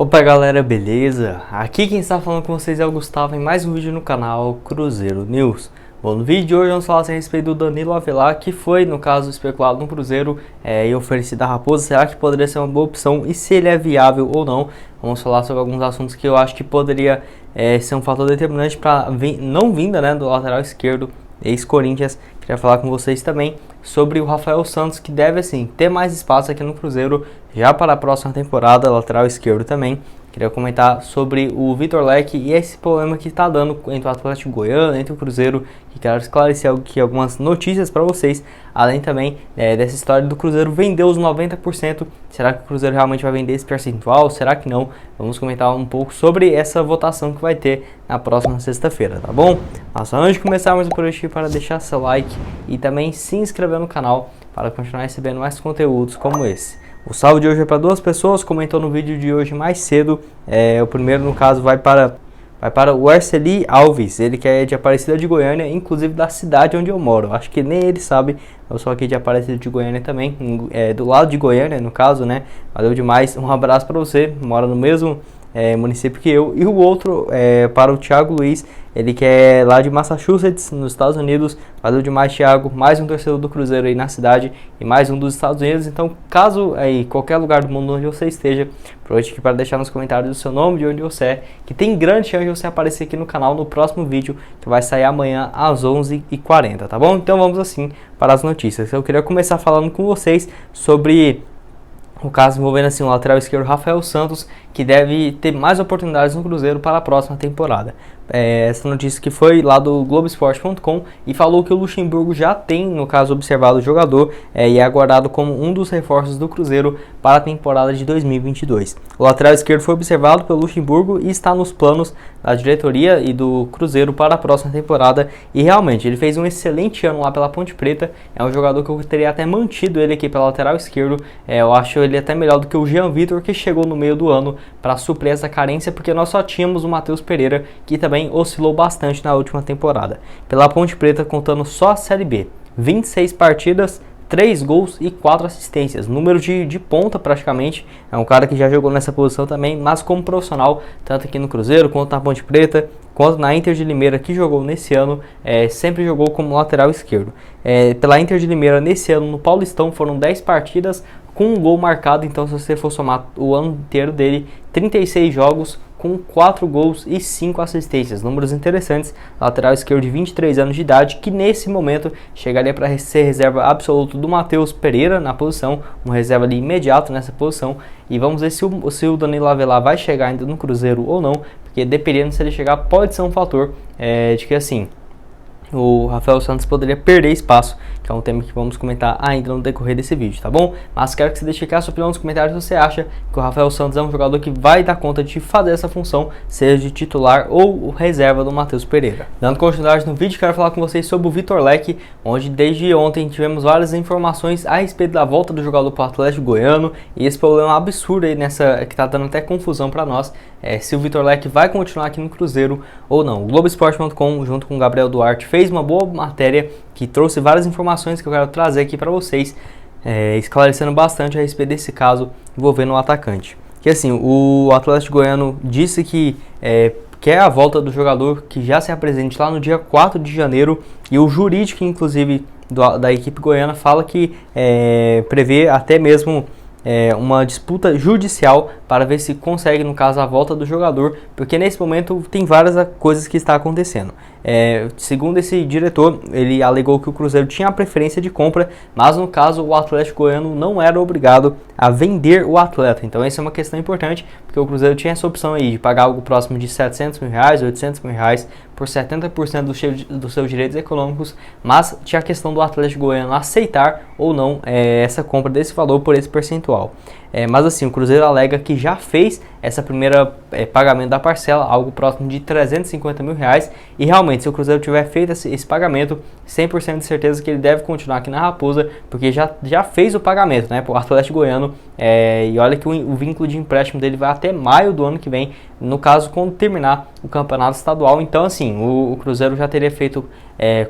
Opa galera, beleza? Aqui quem está falando com vocês é o Gustavo em mais um vídeo no canal Cruzeiro News. Bom, no vídeo de hoje vamos falar a respeito do Danilo Avelar, que foi, no caso, especulado no Cruzeiro e oferecido à Raposa. Será que poderia ser uma boa opção e se ele é viável ou não? Vamos falar sobre alguns assuntos que eu acho que poderia ser um fator determinante para não vinda, né, do lateral esquerdo, ex-Corinthians. Queria falar com vocês também sobre o Rafael Santos, que deve assim ter mais espaço aqui no Cruzeiro já para a próxima temporada, lateral esquerdo também. Queria comentar sobre o Vitor Leque e esse problema que está dando entre o Atlético Goiano, entre o Cruzeiro, que quero esclarecer aqui algumas notícias para vocês, além também dessa história do Cruzeiro vender os 90%. Será que o Cruzeiro realmente vai vender esse percentual? Será que não? Vamos comentar um pouco sobre essa votação que vai ter na próxima sexta-feira, tá bom? Mas antes de começarmos por aqui, para deixar seu like e também se inscrever no canal para continuar recebendo mais conteúdos como esse. O salve de hoje é para duas pessoas, comentou no vídeo de hoje mais cedo. O primeiro, no caso, vai para o Arceli Alves, ele que é de Aparecida de Goiânia, inclusive da cidade onde eu moro. Acho que nem ele sabe, eu sou aqui de Aparecida de Goiânia também, do lado de Goiânia, no caso, né? Valeu demais, um abraço para você, mora no mesmo município que eu. E o outro para o Thiago Luiz, ele que é lá de Massachusetts, nos Estados Unidos. Valeu demais, Thiago, mais um torcedor do Cruzeiro aí na cidade e mais um dos Estados Unidos. Então, caso aí qualquer lugar do mundo onde você esteja, aproveite aqui para deixar nos comentários o seu nome, de onde você é, que tem grande chance de você aparecer aqui no canal no próximo vídeo, que vai sair amanhã às 11h40, tá bom? Então vamos assim para as notícias. Eu queria começar falando com vocês sobre o caso envolvendo assim o lateral esquerdo Rafael Santos, que deve ter mais oportunidades no Cruzeiro para a próxima temporada. Essa notícia que foi lá do Globoesporte.com e falou que o Luxemburgo já tem, no caso, observado o jogador e é aguardado como um dos reforços do Cruzeiro para a temporada de 2022. O lateral esquerdo foi observado pelo Luxemburgo e está nos planos da diretoria e do Cruzeiro para a próxima temporada, e realmente ele fez um excelente ano lá pela Ponte Preta. É um jogador que eu teria até mantido ele aqui pela lateral esquerdo. Eu acho ele até melhor do que o Jean Vitor, que chegou no meio do ano para suprir essa carência, porque nós só tínhamos o Matheus Pereira, que também oscilou bastante na última temporada. Pela Ponte Preta, contando só a Série B, 26 partidas, 3 gols e 4 assistências, número de ponta praticamente. É um cara que já jogou nessa posição também, mas como profissional, tanto aqui no Cruzeiro, quanto na Ponte Preta, quanto na Inter de Limeira, que jogou nesse ano, sempre jogou como lateral esquerdo. Pela Inter de Limeira, nesse ano, no Paulistão, foram 10 partidas, com um gol marcado. Então, se você for somar o ano inteiro dele, 36 jogos, com 4 gols e 5 assistências. Números interessantes. Lateral esquerdo de 23 anos de idade, que nesse momento chegaria para ser reserva absoluto do Matheus Pereira na posição, um reserva ali imediato nessa posição. E vamos ver se o Danilo Avelar vai chegar ainda no Cruzeiro ou não, porque dependendo se ele chegar, pode ser um fator de que assim o Rafael Santos poderia perder espaço, que é um tema que vamos comentar ainda no decorrer desse vídeo, tá bom? Mas quero que você deixe aqui a sua opinião nos comentários se você acha que o Rafael Santos é um jogador que vai dar conta de fazer essa função, seja de titular ou reserva do Matheus Pereira. Dando continuidade no vídeo, quero falar com vocês sobre o Vitor Leque, onde desde ontem tivemos várias informações a respeito da volta do jogador para o Atlético Goiano, e esse problema absurdo aí que tá dando até confusão para nós, se o Vitor Leque vai continuar aqui no Cruzeiro ou não. O Globoesporte.com, junto com o Gabriel Duarte, fez uma boa matéria que trouxe várias informações que eu quero trazer aqui para vocês, esclarecendo bastante a respeito desse caso envolvendo o atacante. Que assim, o Atlético Goiano disse que quer a volta do jogador, que já se apresente lá no dia 4 de janeiro, e o jurídico, inclusive, da equipe goiana fala que prevê até mesmo uma disputa judicial para ver se consegue, no caso, a volta do jogador, porque nesse momento tem várias coisas que está acontecendo. Segundo esse diretor, ele alegou que o Cruzeiro tinha a preferência de compra, mas no caso o Atlético Goiano não era obrigado a vender o atleta. Então essa é uma questão importante, porque o Cruzeiro tinha essa opção aí de pagar algo próximo de R$700 mil, R$800 mil por 70% dos seus direitos econômicos, mas tinha a questão do Atlético Goiano aceitar ou não essa compra desse valor por esse percentual. Mas assim, o Cruzeiro alega que já fez essa primeira pagamento da parcela, algo próximo de R$350 mil, e realmente, se o Cruzeiro tiver feito esse pagamento, 100% de certeza que ele deve continuar aqui na Raposa, porque já fez o pagamento, né, para o Atlético Goiano, e olha que o vínculo de empréstimo dele vai até maio do ano que vem, no caso, quando terminar o campeonato estadual. Então assim, o Cruzeiro já teria feito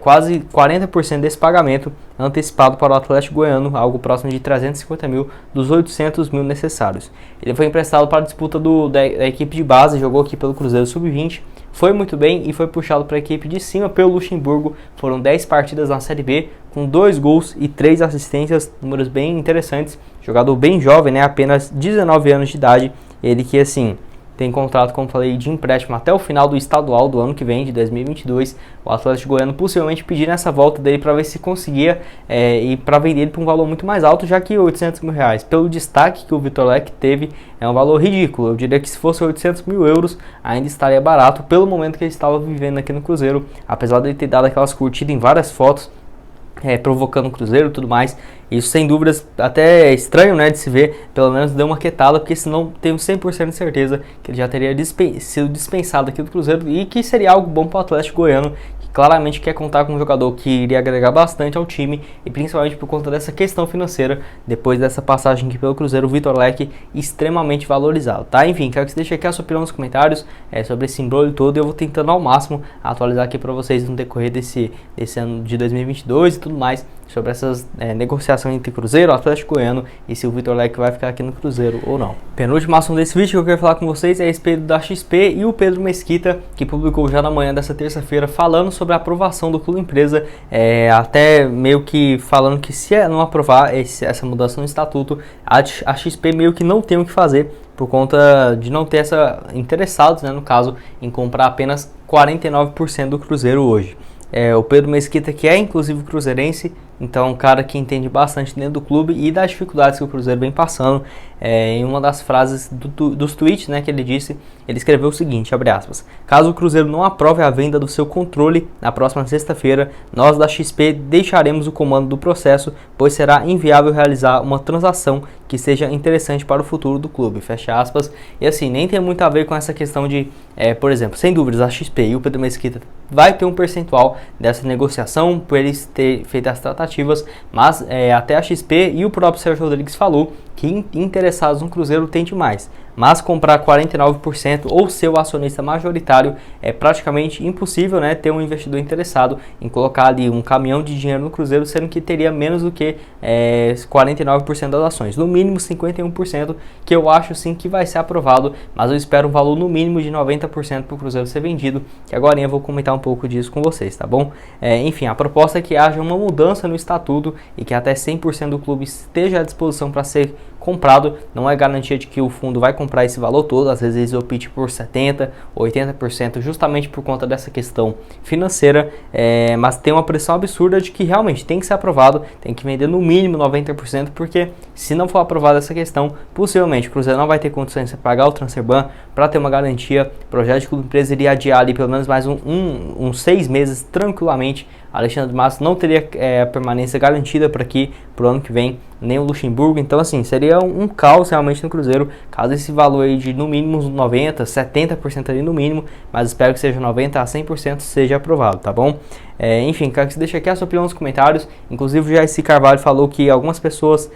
quase 40% desse pagamento antecipado para o Atlético Goiano, algo próximo de 350 mil dos 800 mil necessários. Ele foi emprestado para a disputa da equipe de base, jogou aqui pelo Cruzeiro Sub-20, foi muito bem e foi puxado para a equipe de cima pelo Luxemburgo. Foram 10 partidas na Série B, com 2 gols e 3 assistências, números bem interessantes. Jogador bem jovem, né, apenas 19 anos de idade, ele que assim tem contrato, como falei, de empréstimo até o final do estadual do ano que vem, de 2022. O Atlético Goiano possivelmente pedindo essa volta dele para ver se conseguia ir para vender ele por um valor muito mais alto, já que 800 mil reais, pelo destaque que o Vitor Leque teve, é um valor ridículo. Eu diria que se fosse 800 mil euros ainda estaria barato pelo momento que ele estava vivendo aqui no Cruzeiro, apesar de ele ter dado aquelas curtidas em várias fotos, provocando o Cruzeiro e tudo mais. Isso sem dúvidas até é estranho, né, de se ver. Pelo menos deu uma quietada, porque senão tenho 100% de certeza que ele já teria sido dispensado aqui do Cruzeiro, e que seria algo bom para o Atlético Goiano, que claramente quer contar com um jogador que iria agregar bastante ao time, e principalmente por conta dessa questão financeira, depois dessa passagem aqui pelo Cruzeiro, o Vitor Leque extremamente valorizado, tá? Enfim, quero que você deixe aqui a sua opinião nos comentários sobre esse embrolho todo, e eu vou tentando ao máximo atualizar aqui para vocês no decorrer desse ano de 2022 e tudo mais, sobre essas negociações entre Cruzeiro, Atlético Goiano, e se o Vitor Leque vai ficar aqui no Cruzeiro ou não. Penúltimo assunto desse vídeo que eu quero falar com vocês é a respeito da XP e o Pedro Mesquita, que publicou já na manhã dessa terça-feira falando sobre a aprovação do clube empresa, até meio que falando que se não aprovar essa mudança no estatuto, a XP meio que não tem o que fazer, por conta de não ter interessados, né, no caso, em comprar apenas 49% do Cruzeiro hoje. O Pedro Mesquita, que é inclusive cruzeirense, então é um cara que entende bastante dentro do clube e das dificuldades que o Cruzeiro vem passando. Em uma das frases dos tweets, né, que ele disse, ele escreveu o seguinte, abre aspas: caso o Cruzeiro não aprove a venda do seu controle na próxima sexta-feira, nós da XP deixaremos o comando do processo, pois será inviável realizar uma transação que seja interessante para o futuro do clube, fecha aspas. E assim, nem tem muito a ver com essa questão de, por exemplo, sem dúvidas, a XP e o Pedro Mesquita vai ter um percentual dessa negociação por eles terem feito as tratativas, mas até a XP e o próprio Sérgio Rodrigues falou que interessados no Cruzeiro tem demais, mas comprar 49% ou ser o acionista majoritário é praticamente impossível, né, ter um investidor interessado em colocar ali um caminhão de dinheiro no Cruzeiro, sendo que teria menos do que 49% das ações, no mínimo 51%, que eu acho sim que vai ser aprovado, mas eu espero um valor no mínimo de 90% para o Cruzeiro ser vendido, que agora eu vou comentar um pouco disso com vocês, tá bom? Enfim, a proposta é que haja uma mudança no estatuto e que até 100% do clube esteja à disposição para ser comprado. Não é garantia de que o fundo vai comprar esse valor todo, às vezes eles optam por 70%, 80%, justamente por conta dessa questão financeira, mas tem uma pressão absurda de que realmente tem que ser aprovado, tem que vender no mínimo 90%, porque se não for aprovada essa questão, possivelmente o Cruzeiro não vai ter condições de pagar o Transferban para ter uma garantia. O projeto de clube empresa iria adiar ali pelo menos mais uns 6 meses tranquilamente. Alexandre Matos não teria a permanência garantida para aqui pro ano que vem, nem o Luxemburgo. Então assim, seria um caos realmente no Cruzeiro, caso esse valor aí de no mínimo 90%, 70% ali no mínimo, mas espero que seja 90% a 100% seja aprovado, tá bom? Enfim, quero que você deixe aqui a sua opinião nos comentários. Inclusive o Jaircy Carvalho falou que algumas pessoas,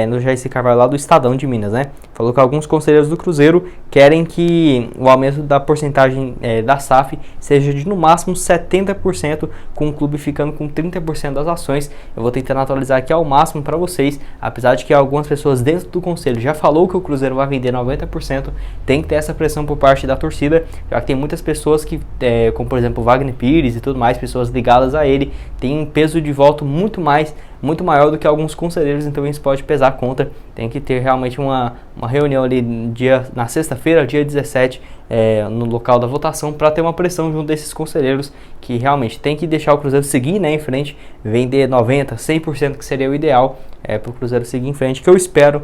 no Jaircy Carvalho lá do Estadão de Minas, né, falou que alguns conselheiros do Cruzeiro querem que o aumento da porcentagem da SAF seja de no máximo 70%, com o clube ficando com 30% das ações. Eu vou tentar atualizar aqui ao máximo para vocês, apesar de que algumas pessoas dentro do conselho já falou que o Cruzeiro vai vender 90%, tem que ter essa pressão por parte da torcida, já que tem muitas pessoas que, como por exemplo Wagner Pires e tudo mais, pessoas ligadas a ele, tem um peso de voto muito maior do que alguns conselheiros, então isso pode pesar contra. Tem que ter realmente uma reunião ali na sexta-feira, dia 17, no local da votação, para ter uma pressão junto desses conselheiros, que realmente tem que deixar o Cruzeiro seguir, né, em frente, vender 90%, 100%, que seria o ideal para o Cruzeiro seguir em frente, que eu espero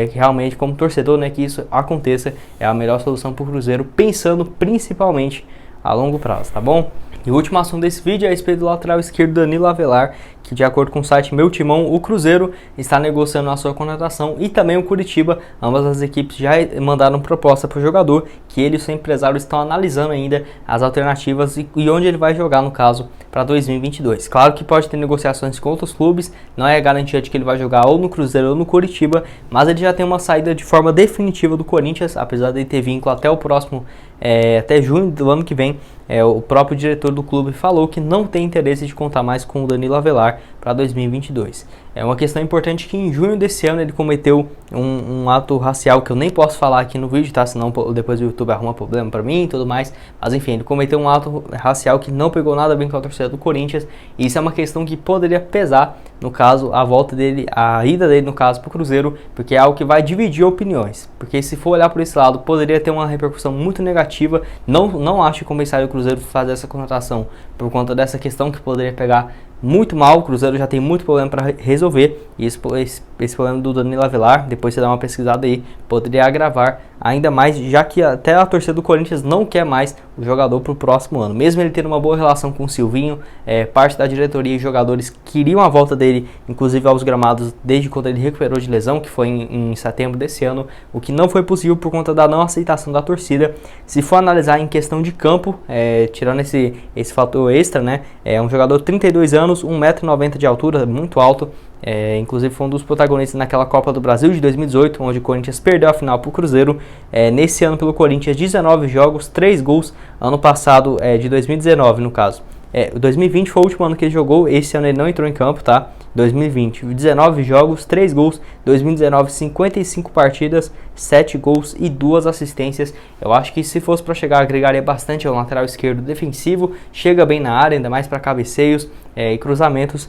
que realmente, como torcedor, né, que isso aconteça. É a melhor solução para o Cruzeiro, pensando principalmente a longo prazo, tá bom? E o último assunto desse vídeo é a respeito do lateral esquerdo Danilo Avelar, que de acordo com o site Meu Timão, o Cruzeiro está negociando a sua contratação e também o Curitiba. Ambas as equipes já mandaram proposta para o jogador, que ele e o seu empresário estão analisando ainda as alternativas e onde ele vai jogar, no caso, para 2022. Claro que pode ter negociações com outros clubes, não é garantia de que ele vai jogar ou no Cruzeiro ou no Curitiba, mas ele já tem uma saída de forma definitiva do Corinthians, apesar de ele ter vínculo até o próximo, até junho do ano que vem. O próprio diretor do clube falou que não tem interesse de contar mais com o Danilo Avelar para 2022. É uma questão importante que em junho desse ano ele cometeu um ato racial que eu nem posso falar aqui no vídeo, tá? Senão depois o YouTube arruma problema para mim e tudo mais. Mas enfim, ele cometeu um ato racial que não pegou nada bem com a torcida do Corinthians. E isso é uma questão que poderia pesar, no caso, a volta dele, a ida dele, no caso, para o Cruzeiro, porque é algo que vai dividir opiniões. Porque se for olhar por esse lado, poderia ter uma repercussão muito negativa. Não acho que compensaria o Cruzeiro fazer essa contratação por conta dessa questão que poderia pegar muito mal. O Cruzeiro já tem muito problema para resolver, e esse problema do Danilo Avelar, depois você dá uma pesquisada aí, poderia agravar ainda mais, já que até a torcida do Corinthians não quer mais o jogador para o próximo ano. Mesmo ele tendo uma boa relação com o Silvinho, parte da diretoria e jogadores queriam a volta dele, inclusive aos gramados, desde quando ele recuperou de lesão, que foi em setembro desse ano, o que não foi possível por conta da não aceitação da torcida. Se for analisar em questão de campo, tirando esse fator extra, né, é um jogador de 32 anos, 1,90 m de altura, muito alto. Inclusive foi um dos protagonistas naquela Copa do Brasil de 2018, onde o Corinthians perdeu a final para o Cruzeiro. Nesse ano pelo Corinthians, 19 jogos, 3 gols. Ano passado, de 2019 no caso. 2020 foi o último ano que ele jogou, esse ano ele não entrou em campo, tá? 2020, 19 jogos, 3 gols. 2019, 55 partidas, 7 gols e 2 assistências. Eu acho que se fosse para chegar, agregaria bastante ao lateral esquerdo defensivo. Chega bem na área, ainda mais para cabeceios e cruzamentos.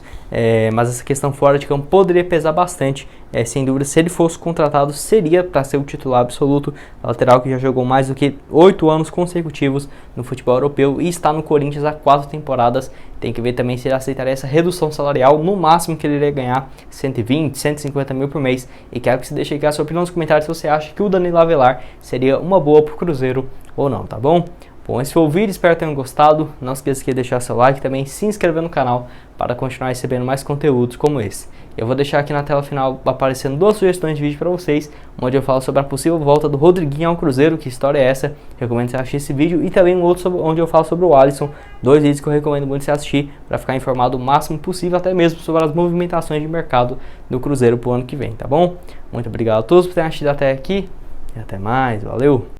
Mas essa questão fora de campo poderia pesar bastante. Sem dúvida, se ele fosse contratado, seria para ser o titular absoluto. Lateral que já jogou mais do que 8 anos consecutivos no futebol europeu e está no Corinthians há 4 temporadas. Tem que ver também se ele aceitaria essa redução salarial. No máximo que ele iria ganhar 120, 150 mil por mês. E quero que você deixe aqui a sua opinião nos comentários se você acha que o Danilo Avelar seria uma boa para o Cruzeiro ou não, tá bom? Bom, esse foi o vídeo, espero que tenham gostado. Não esqueça de deixar seu like e também se inscrever no canal para continuar recebendo mais conteúdos como esse. Eu vou deixar aqui na tela final aparecendo 2 sugestões de vídeo para vocês, onde eu falo sobre a possível volta do Rodriguinho ao Cruzeiro, que história é essa? Recomendo que você assistir esse vídeo, e também um outro onde eu falo sobre o Alisson, 2 vídeos que eu recomendo muito você assistir para ficar informado o máximo possível, até mesmo sobre as movimentações de mercado do Cruzeiro para o ano que vem, tá bom? Muito obrigado a todos por terem assistido até aqui e até mais, valeu!